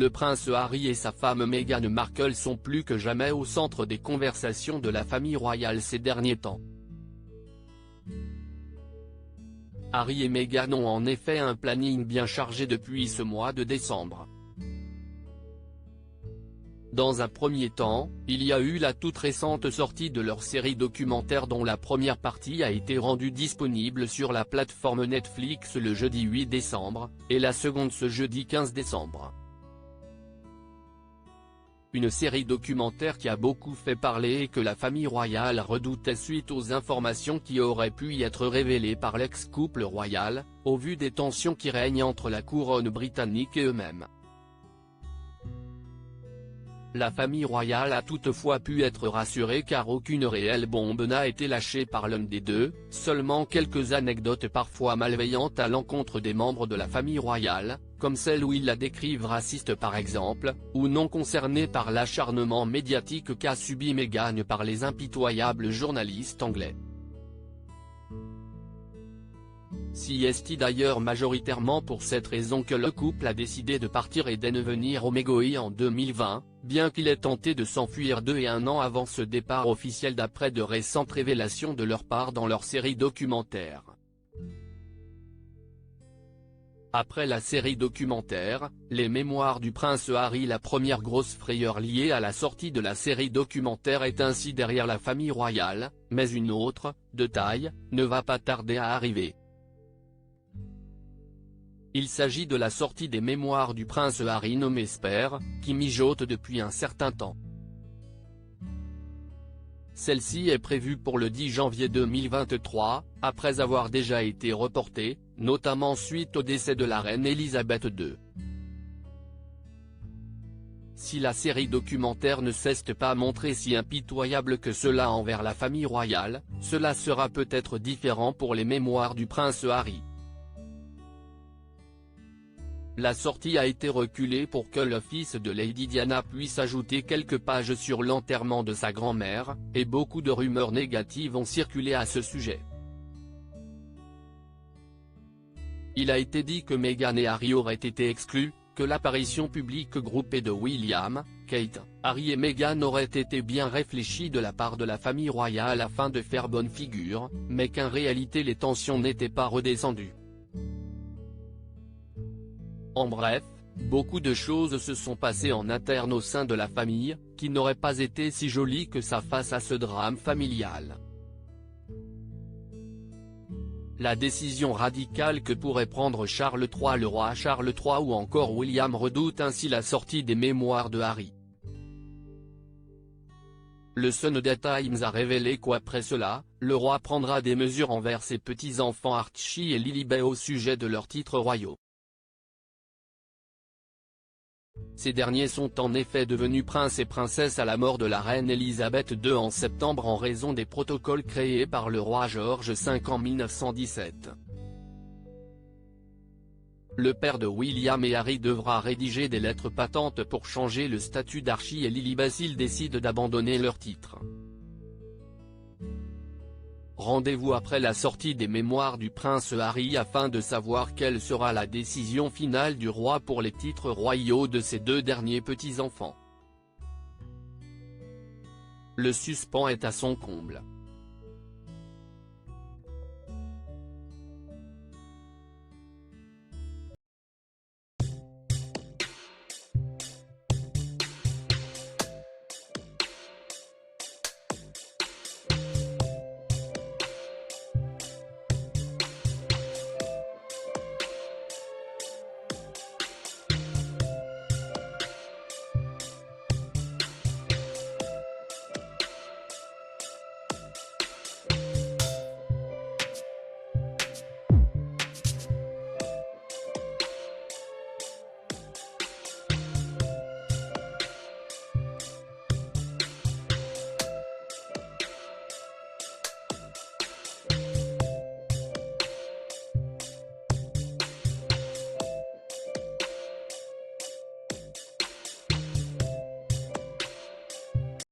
le prince Harry et sa femme Meghan Markle sont plus que jamais au centre des conversations de la famille royale ces derniers temps. Harry et Meghan ont en effet un planning bien chargé depuis ce mois de décembre. Dans un premier temps, il y a eu la toute récente sortie de leur série documentaire dont la première partie a été rendue disponible sur la plateforme Netflix le jeudi 8 décembre, et la seconde ce jeudi 15 décembre. Une série documentaire qui a beaucoup fait parler et que la famille royale redoutait suite aux informations qui auraient pu y être révélées par l'ex-couple royal, au vu des tensions qui règnent entre la couronne britannique et eux-mêmes. La famille royale a toutefois pu être rassurée car aucune réelle bombe n'a été lâchée par l'un des deux, seulement quelques anecdotes parfois malveillantes à l'encontre des membres de la famille royale, comme celle où ils la décrivent raciste par exemple, ou non concernés par l'acharnement médiatique qu'a subi Meghan par les impitoyables journalistes anglais. C'est d'ailleurs majoritairement pour cette raison que le couple a décidé de partir et d'en venir au Mégoï en 2020, bien qu'il ait tenté de s'enfuir 2 et 1 an avant ce départ officiel d'après de récentes révélations de leur part dans leur série documentaire. Après la série documentaire, Les Mémoires du prince Harry, la première grosse frayeur liée à la sortie de la série documentaire est ainsi derrière la famille royale, mais une autre, de taille, ne va pas tarder à arriver. Il s'agit de la sortie des Mémoires du prince Harry nommé Spare, qui mijote depuis un certain temps. Celle-ci est prévue pour le 10 janvier 2023, après avoir déjà été reportée, notamment suite au décès de la reine Elisabeth II. Si la série documentaire ne s'est pas montrée si impitoyable que cela envers la famille royale, cela sera peut-être différent pour les Mémoires du prince Harry. La sortie a été reculée pour que le fils de Lady Diana puisse ajouter quelques pages sur l'enterrement de sa grand-mère, et beaucoup de rumeurs négatives ont circulé à ce sujet. Il a été dit que Meghan et Harry auraient été exclus, que l'apparition publique groupée de William, Kate, Harry et Meghan aurait été bien réfléchie de la part de la famille royale afin de faire bonne figure, mais qu'en réalité les tensions n'étaient pas redescendues. En bref, beaucoup de choses se sont passées en interne au sein de la famille, qui n'auraient pas été si jolies que ça face à ce drame familial. La décision radicale que pourrait prendre Charles III, le roi Charles III ou encore William redoute ainsi la sortie des Mémoires de Harry. Le Sunday Times a révélé qu'après cela, le roi prendra des mesures envers ses petits-enfants Archie et Lilibet au sujet de leurs titres royaux. Ces derniers sont en effet devenus princes et princesses à la mort de la reine Elisabeth II en septembre en raison des protocoles créés par le roi George V en 1917. Le père de William et Harry devra rédiger des lettres patentes pour changer le statut d'Archie et Lilibet s'ils décident d'abandonner leur titre. Rendez-vous après la sortie des Mémoires du prince Harry afin de savoir quelle sera la décision finale du roi pour les titres royaux de ses 2 derniers petits-enfants. Le suspens est à son comble.